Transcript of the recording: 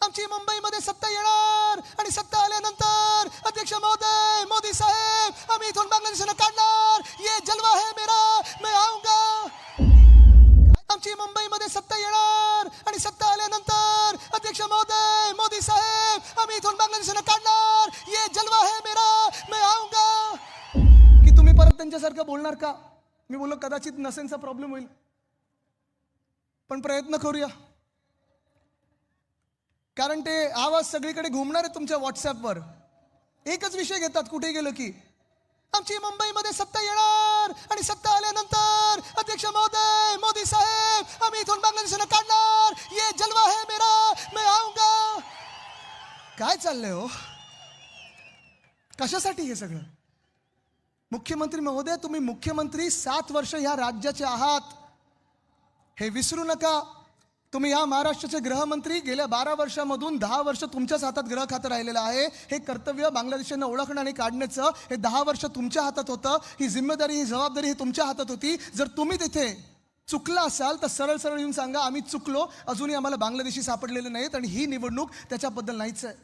आमची मुंबईमध्ये सत्ता येणार आणि सत्ता आल्यानंतर अध्यक्ष महोदय, मोदी साहेब, आम्ही इथून बांगलादेशाला काढणार, ये जलवा है मेरा, मैं आऊंगा। आमची मुंबईमध्ये सत्ता येणार आणि सत्ता आल्यानंतर अध्यक्ष महोदय, मोदी साहेब, आम्ही इथून बांगलादेशाला काढणार, ये जलवा है मेरा, मैं आऊंगा। की तुम्ही परत त्यांच्यासारखं बोलणार का? मी बोललो कदाचित नसेनचा प्रॉब्लेम होईल, पण प्रयत्न करूया, कारण ते आवाज सगळीकडे घुमणार आहे तुमच्या व्हॉट्सअपवर। एकच विषय घेतात कुठे गेलो की, आमची मुंबईमध्ये सत्ता येणार आणि सत्ता आल्यानंतर अध्यक्ष महोदय, मोदी साहेब, आम्ही इथून बांगलादेशाला काढणार, ये जलवा है मेरा, मैं आऊंगा। काय चाललंय हो? कशासाठी हे सगळं? मुख्यमंत्री महोदय, तुम्ही मुख्यमंत्री 7 वर्ष ह्या राज्याचे आहात, हे विसरू नका। तुम्ही या महाराष्ट्राचे गृहमंत्री, गेल्या 12 वर्षामधून 10 वर्ष तुमच्याच हातात गृह खातं राहिलेलं आहे। हे कर्तव्य बांगलादेशांना ओळखणं आणि काढण्याचं हे 10 वर्ष तुमच्या हातात होतं। ही जिम्मेदारी, ही जबाबदारी ही तुमच्या हातात होती। जर तुम्ही तिथे चुकला असाल तर सरळ सरळ येऊन सांगा, आम्ही चुकलो, अजूनही आम्हाला बांगलादेशी सापडलेले नाहीत आणि ही निवडणूक त्याच्याबद्दल नाहीच आहे।